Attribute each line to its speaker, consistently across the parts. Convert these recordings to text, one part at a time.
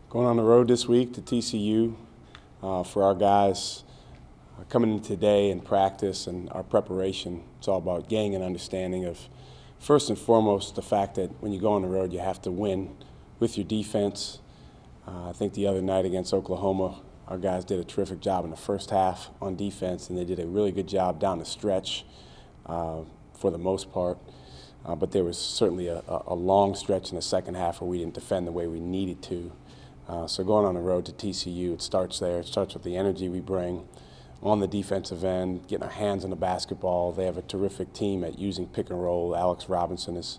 Speaker 1: Going on the road this week to TCU for our guys coming in today in practice and our preparation. It's all about gaining an understanding of, first and foremost, the fact that when you go on the road, you have to win with your defense. I think the other night against Oklahoma, our guys did a terrific job in the first half on defense, and they did a really good job down the stretch for the most part. But there was certainly a long stretch in the second half where we didn't defend the way we needed to. So going on the road to TCU, it starts there. It starts with the energy we bring on the defensive end, getting our hands on the basketball. They have a terrific team at using pick and roll. Alex Robinson is,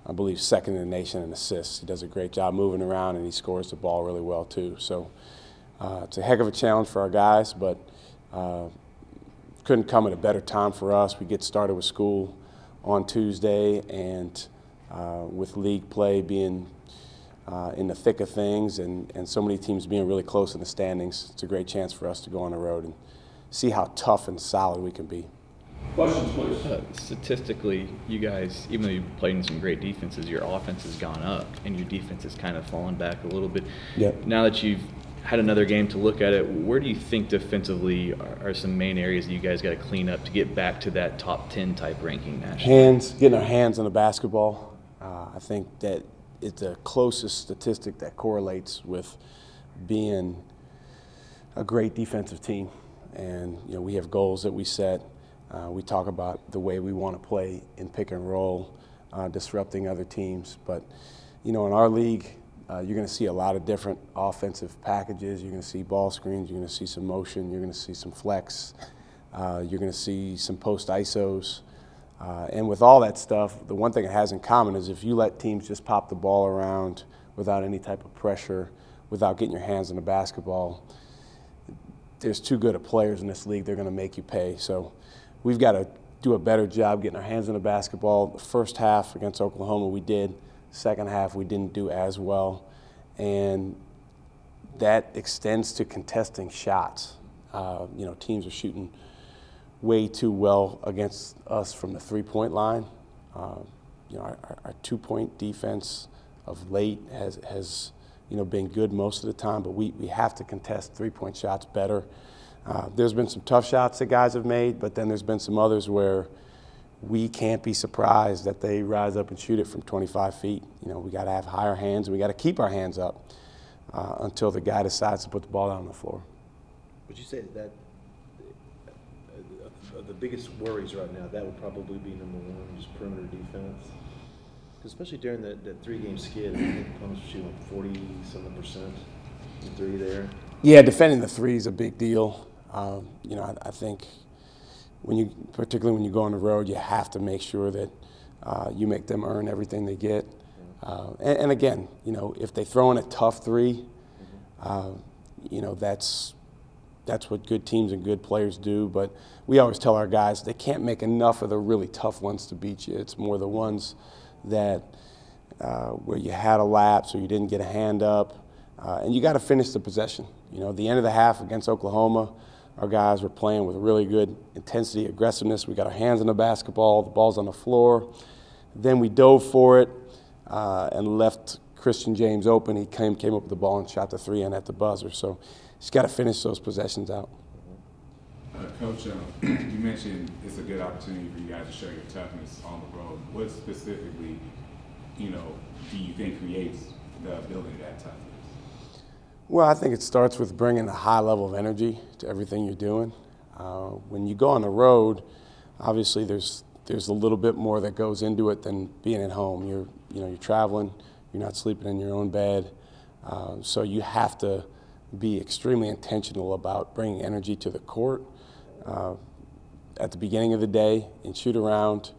Speaker 1: I believe, second in the nation in assists. He does a great job moving around, and he scores the ball really well too. So it's a heck of a challenge for our guys, but couldn't come at a better time for us. We get started with school on Tuesday, and with league play being in the thick of things and so many teams being really close in the standings, it's a great chance for us to go on the road and see how tough and solid we can be.
Speaker 2: Questions, please.
Speaker 3: Statistically, you guys, even though you've played in some great defenses, your offense has gone up and your defense has kind of fallen back a little bit.
Speaker 1: Yep.
Speaker 3: Now that you've had another game to look at it, where do you think defensively are some main areas that you guys got to clean up to get back to that top 10 type ranking nationally?
Speaker 1: Getting our hands on the basketball. I think that it's the closest statistic that correlates with being a great defensive team. And we have goals that we set. We talk about the way we want to play in pick and roll, disrupting other teams. But in our league, you're going to see a lot of different offensive packages. You're going to see ball screens. You're going to see some motion. You're going to see some flex. You're going to see some post ISOs. And with all that stuff, the one thing it has in common is if you let teams just pop the ball around without any type of pressure, without getting your hands on the basketball, there's too good of players in this league. They're going to make you pay. So we've got to do a better job getting our hands on the basketball. The first half against Oklahoma we did. Second half we didn't do as well. And that extends to contesting shots. Teams are shooting way too well against us from the three-point line. Our two-point defense of late has been good most of the time, but we have to contest three-point shots better. There's been some tough shots that guys have made, but then there's been some others where we can't be surprised that they rise up and shoot it from 25 feet. We got to have higher hands, and we got to keep our hands up until the guy decides to put the ball down on the floor.
Speaker 4: Would you say that the biggest worries right now, that would probably be number one, just perimeter defense? Especially during that three-game skid, I think opponents were shooting 40-something% in three there.
Speaker 1: Yeah, defending the three is a big deal. I think particularly when you go on the road, you have to make sure that you make them earn everything they get. And again, if they throw in a tough three, that's what good teams and good players do. But we always tell our guys they can't make enough of the really tough ones to beat you. It's more the ones that where you had a lapse or you didn't get a hand up, and you got to finish the possession. At the end of the half against Oklahoma, our guys were playing with really good intensity, aggressiveness. We got our hands on the basketball, the ball's on the floor. Then we dove for it and left Christian James open. He came up with the ball and shot the three in at the buzzer. So just got to finish those possessions out.
Speaker 5: Coach, you mentioned it's a good opportunity for you guys to show your toughness on the road. What specifically, do you think creates the ability of that toughness?
Speaker 1: Well, I think it starts with bringing a high level of energy to everything you're doing. When you go on the road, obviously there's a little bit more that goes into it than being at home. You're traveling, you're not sleeping in your own bed, so you have to be extremely intentional about bringing energy to the court at the beginning of the day in shoot around,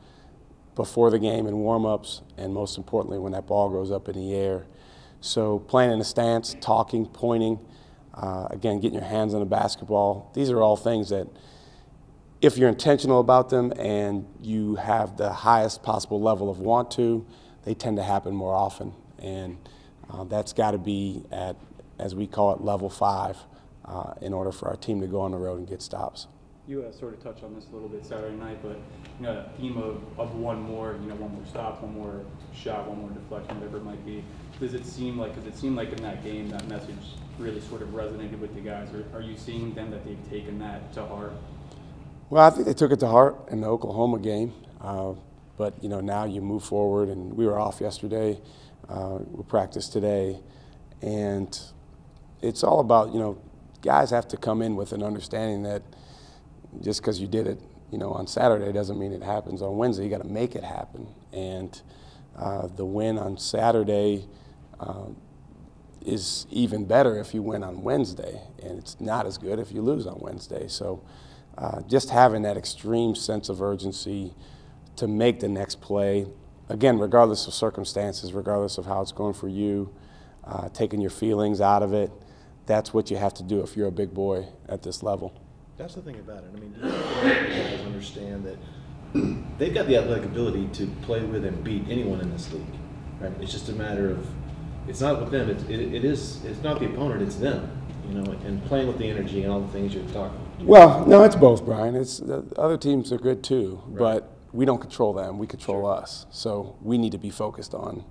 Speaker 1: before the game in warm-ups, and most importantly when that ball goes up in the air. So playing in a stance, talking, pointing, again, getting your hands on the basketball. These are all things that if you're intentional about them and you have the highest possible level of want to, they tend to happen more often. And that's got to be at, as we call it, level 5 in order for our team to go on the road and get stops.
Speaker 6: You sort of touched on this a little bit Saturday night, but that theme of one more stop, one more shot, one more deflection, whatever it might be. Does it seem like in that game that message really sort of resonated with the guys, or are you seeing them that they've taken that to heart?
Speaker 1: Well, I think they took it to heart in the Oklahoma game, but now you move forward, and we were off yesterday. We practiced today, and it's all about guys have to come in with an understanding that just because you did it, on Saturday doesn't mean it happens on Wednesday. You got to make it happen. And the win on Saturday is even better if you win on Wednesday, and it's not as good if you lose on Wednesday. So just having that extreme sense of urgency to make the next play, again, regardless of circumstances, regardless of how it's going for you, taking your feelings out of it, that's what you have to do if you're a big boy at this level.
Speaker 4: That's the thing about it. I mean, you guys understand that they've got the athletic ability to play with and beat anyone in this league. Right? It's just a matter of, it's not with them. It's not the opponent. It's them. And playing with the energy and all the things you're talking.
Speaker 1: Well, no, it's both, Brian. It's the other teams are good too, right. But we don't control them. We control us. So we need to be focused on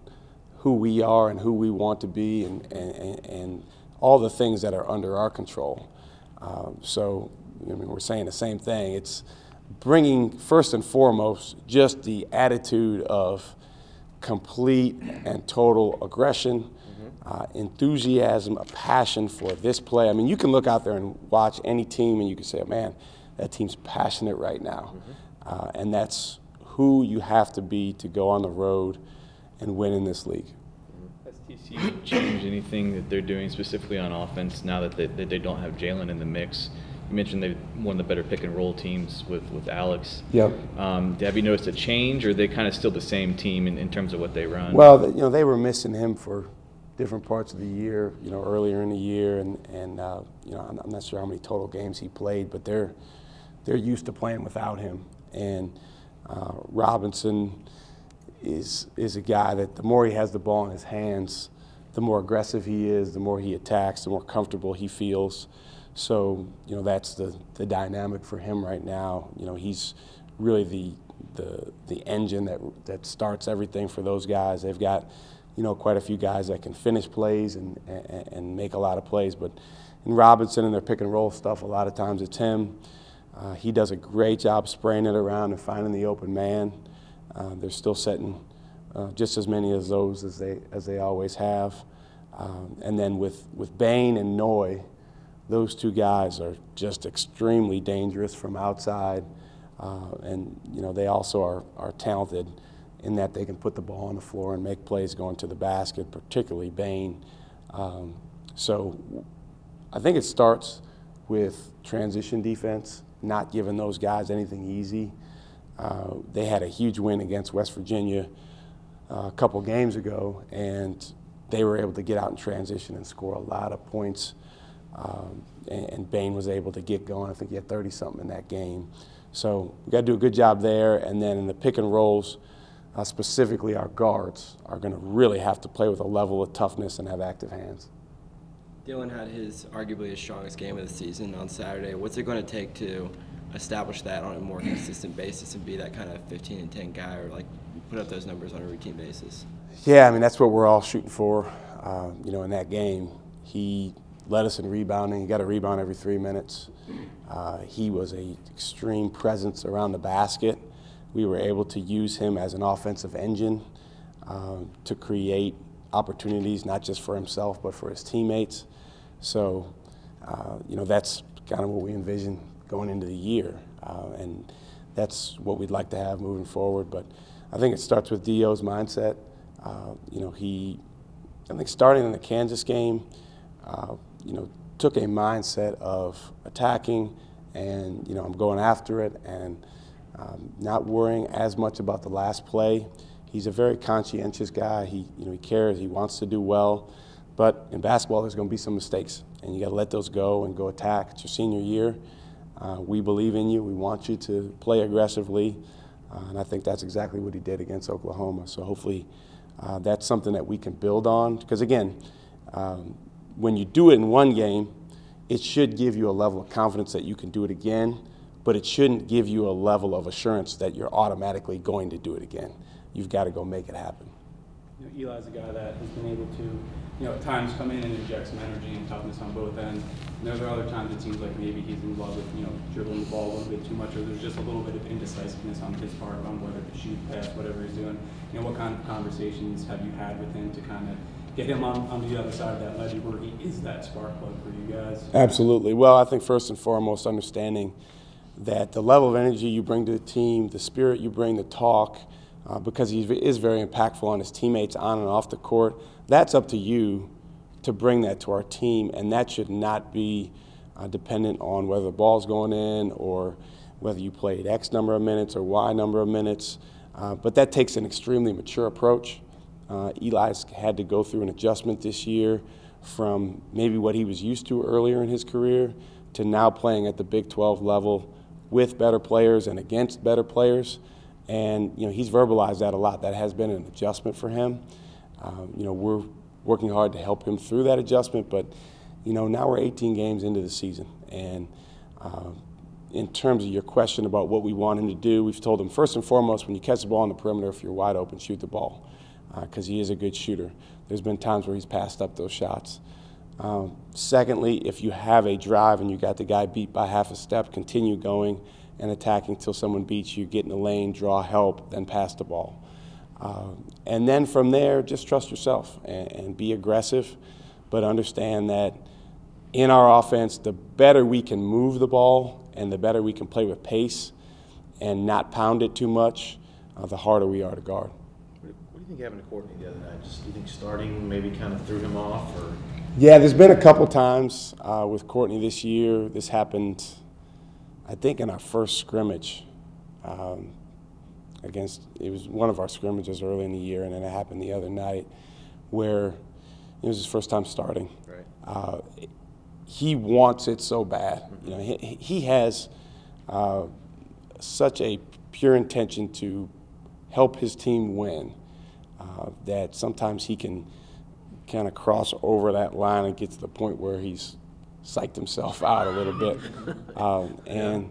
Speaker 1: who we are and who we want to be, and all the things that are under our control. We're saying the same thing. It's bringing, first and foremost, just the attitude of complete and total aggression, enthusiasm, a passion for this play. I mean, you can look out there and watch any team and you can say, man, that team's passionate right now. And that's who you have to be to go on the road and win in this league.
Speaker 3: Has TCU changed anything that they're doing specifically on offense now that they don't have Jalen in the mix? You mentioned they're one of the better pick and roll teams with Alex.
Speaker 1: Yep.
Speaker 3: Have you noticed a change, or are they kind of still the same team in terms of what they run?
Speaker 1: Well, they were missing him for different parts of the year, earlier in the year, and I'm not sure how many total games he played, but they're used to playing without him. And Robinson is a guy that the more he has the ball in his hands, the more aggressive he is, the more he attacks, the more comfortable he feels. So, that's the dynamic for him right now. He's really the engine that starts everything for those guys. They've got, quite a few guys that can finish plays and make a lot of plays. But in Robinson and their pick and roll stuff, a lot of times it's him. He does a great job spraying it around and finding the open man. They're still setting just as many of those as they always have. And then with Bain and Noy, those two guys are just extremely dangerous from outside, and they also are talented in that they can put the ball on the floor and make plays going to the basket, particularly Bain. So I think it starts with transition defense, not giving those guys anything easy. They had a huge win against West Virginia a couple games ago, and they were able to get out in transition and score a lot of points. And Bain was able to get going. I think he had 30-something in that game. So we got to do a good job there. And then in the pick and rolls, specifically our guards are going to really have to play with a level of toughness and have active hands.
Speaker 7: Dylan had arguably his strongest game of the season on Saturday. What's it going to take to establish that on a more consistent basis and be that kind of 15-10 guy, or put up those numbers on a routine basis? Yeah,
Speaker 1: that's what we're all shooting for. In that game, he led us in rebounding. He got a rebound every 3 minutes. He was an extreme presence around the basket. We were able to use him as an offensive engine to create opportunities, not just for himself, but for his teammates. So, that's kind of what we envision going into the year. And that's what we'd like to have moving forward. But I think it starts with D.O.'s mindset. I think starting in the Kansas game, took a mindset of attacking and, I'm going after it and not worrying as much about the last play. He's a very conscientious guy. He cares. He wants to do well. But in basketball, there's going to be some mistakes, and you got to let those go and go attack. It's your senior year. We believe in you. We want you to play aggressively, and I think that's exactly what he did against Oklahoma. So hopefully that's something that we can build on. Because, again, when you do it in one game, it should give you a level of confidence that you can do it again. but it shouldn't give you a level of assurance that you're automatically going to do it again. You've got to go make it happen.
Speaker 6: Eli's a guy that has been able to, at times come in and inject some energy and toughness on both ends. And there are other times it seems like maybe he's in love with, dribbling the ball a little bit too much, or there's just a little bit of indecisiveness on his part on whether to shoot, pass, whatever he's doing. What kind of conversations have you had with him to kind of get him on the other side of that ledge where he is that spark plug for you guys?
Speaker 1: Absolutely. Well, I think first and foremost, understanding that the level of energy you bring to the team, the spirit you bring to talk, because he is very impactful on his teammates on and off the court, that's up to you to bring that to our team, and that should not be dependent on whether the ball's going in or whether you played X number of minutes or Y number of minutes. But that takes an extremely mature approach. Eli's had to go through an adjustment this year from maybe what he was used to earlier in his career to now playing at the Big 12 level with better players and against better players. And he's verbalized that a lot. That has been an adjustment for him. We're working hard to help him through that adjustment, but now we're 18 games into the season, and in terms of your question about what we want him to do, we've told him first and foremost, when you catch the ball on the perimeter, if you're wide open, shoot the ball, because he is a good shooter. There's been times where he's passed up those shots. Secondly, if you have a drive and you got the guy beat by half a step, continue going and attacking till someone beats you, get in the lane, draw help, then pass the ball. And then from there, just trust yourself and be aggressive, but understand that in our offense, the better we can move the ball and the better we can play with pace and not pound it too much, the harder we are to guard.
Speaker 4: What do you think happened to Courtney the other night? Do you think starting maybe kind of threw him off? Or?
Speaker 1: Yeah, there's been a couple times with Courtney this year. This happened, I think, in our first scrimmage. It was one of our scrimmages early in the year, and then it happened the other night where it was his first time starting.
Speaker 4: Right.
Speaker 1: He wants it so bad. He has such a pure intention to help his team win that sometimes he can kind of cross over that line and get to the point where he's psyched himself out a little bit. And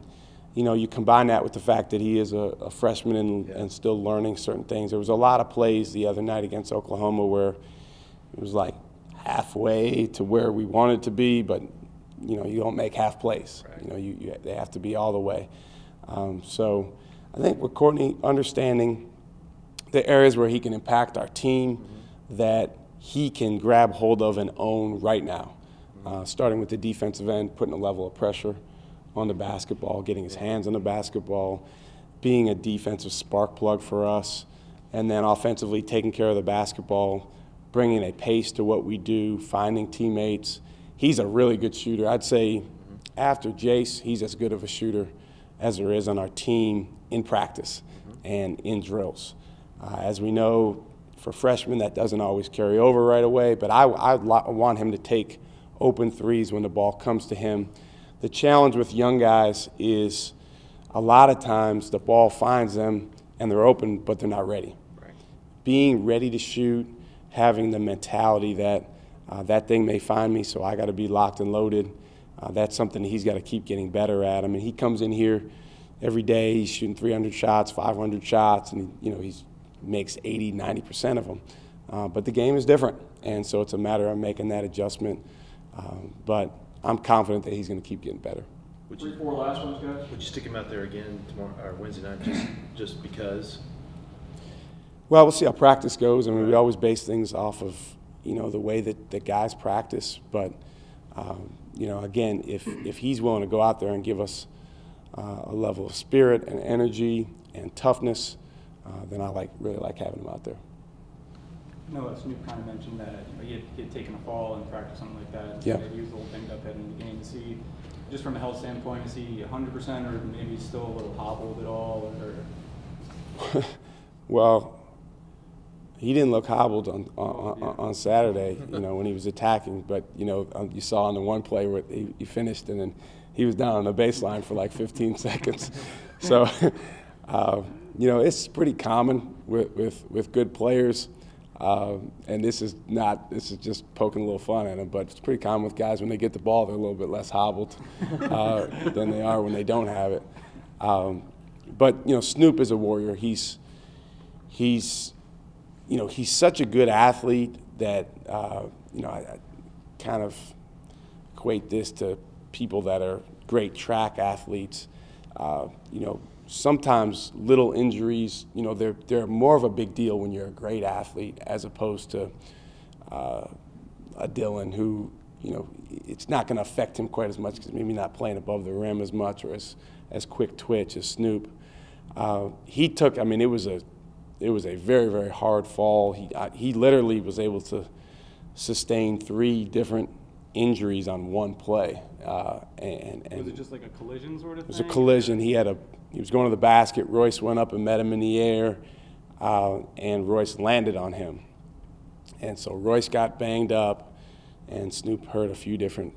Speaker 1: you combine that with the fact that he is a freshman and still learning certain things. There was a lot of plays the other night against Oklahoma where it was like halfway to where we wanted to be, but you don't make half plays. Right. They have to be all the way. So I think with Courtney understanding the areas where he can impact our team, that he can grab hold of and own right now, starting with the defensive end, putting a level of pressure on the basketball, getting his hands on the basketball, being a defensive spark plug for us, and then offensively taking care of the basketball, bringing a pace to what we do, finding teammates. He's a really good shooter. I'd say after Jace, he's as good of a shooter as there is on our team in practice and in drills. As we know, for freshmen, that doesn't always carry over right away, but I want him to take open threes when the ball comes to him. The challenge with young guys is a lot of times the ball finds them and they're open, but they're not ready.
Speaker 4: Right.
Speaker 1: Being ready to shoot, having the mentality that that thing may find me, so I got to be locked and loaded, that's something he's got to keep getting better at. I mean, he comes in here every day, he's shooting 300 shots, 500 shots, and he makes 80, 90% of them. But the game is different, and so it's a matter of making that adjustment. But I'm confident that he's going to keep getting better.
Speaker 4: Would you,
Speaker 2: 3-4 last ones, guys?
Speaker 4: Would you stick him out there again tomorrow or Wednesday night just because?
Speaker 1: Well, we'll see how practice goes. I mean, we always base things off of the way that the guys practice. But again, if he's willing to go out there and give us a level of spirit and energy and toughness, then I really like having him out there.
Speaker 6: Snoop kind of mentioned that he had taken a fall in practice, something like that.
Speaker 1: Yeah.
Speaker 6: Maybe he was a little banged up heading into the game. Is he, just from a health standpoint, is he 100% or maybe still a little hobbled at all? Or?
Speaker 1: Well, he didn't look hobbled on Saturday, when he was attacking. But you saw on the one play where he finished and then he was down on the baseline for like 15 seconds. So, it's pretty common with good players. And this is just poking a little fun at them, but it's pretty common with guys when they get the ball, they're a little bit less hobbled than they are when they don't have it. But Snoop is a warrior. He's such a good athlete that I kind of equate this to people that are great track athletes. Sometimes little injuries, they're more of a big deal when you're a great athlete as opposed to a Dylan who, it's not going to affect him quite as much because maybe not playing above the rim as much or as quick twitch as Snoop. He took, it was a very, very hard fall. He literally was able to sustain 3 different injuries on one play. And
Speaker 6: was it just like a collision sort of thing?
Speaker 1: It was a collision. He was going to the basket. Royce went up and met him in the air, and Royce landed on him. And so Royce got banged up, and Snoop hurt a few different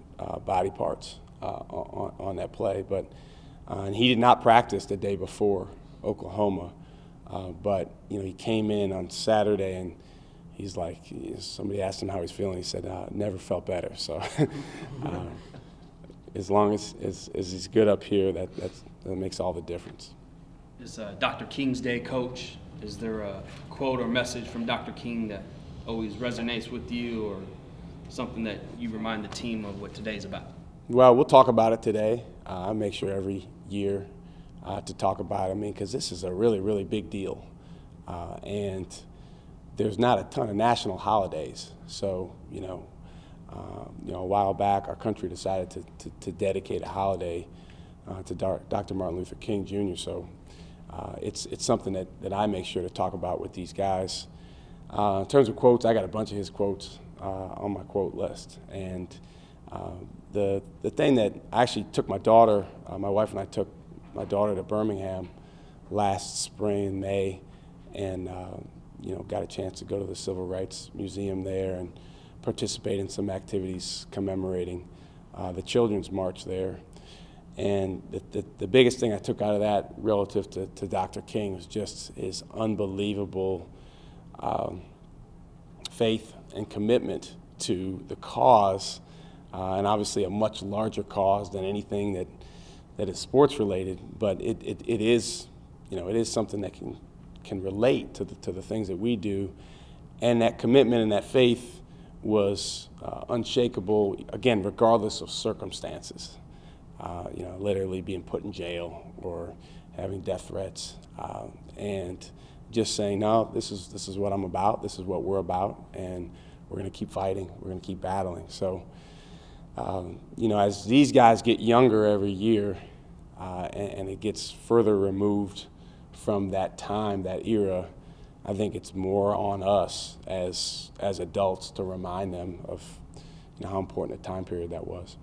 Speaker 1: body parts on that play. But and he did not practice the day before Oklahoma. But he came in on Saturday, and he's like, somebody asked him how he's feeling. He said, never felt better. So as long as he's good up here, that makes all the difference.
Speaker 8: It's Dr. King's Day, Coach. Is there a quote or message from Dr. King that always resonates with you, or something that you remind the team of what today's about?
Speaker 1: Well, we'll talk about it today. I make sure every year to talk about it. Because this is a really, really big deal. And there's not a ton of national holidays. So, a while back, our country decided to dedicate a holiday to Dr. Martin Luther King Jr. So it's something that I make sure to talk about with these guys. In terms of quotes, I got a bunch of his quotes on my quote list. And the thing that I actually took my daughter, my wife and I took my daughter to Birmingham last spring in May, and got a chance to go to the Civil Rights Museum there and participate in some activities commemorating the Children's March there. And the biggest thing I took out of that relative to Dr. King was just his unbelievable faith and commitment to the cause, and obviously a much larger cause than anything that is sports related. But it is something that can relate to the things that we do, and that commitment and that faith was unshakable, again, regardless of circumstances. Literally being put in jail or having death threats, and just saying, no, this is what I'm about, this is what we're about, and we're going to keep fighting, we're going to keep battling. So, as these guys get younger every year, and it gets further removed from that time, that era, I think it's more on us as adults to remind them of how important a time period that was.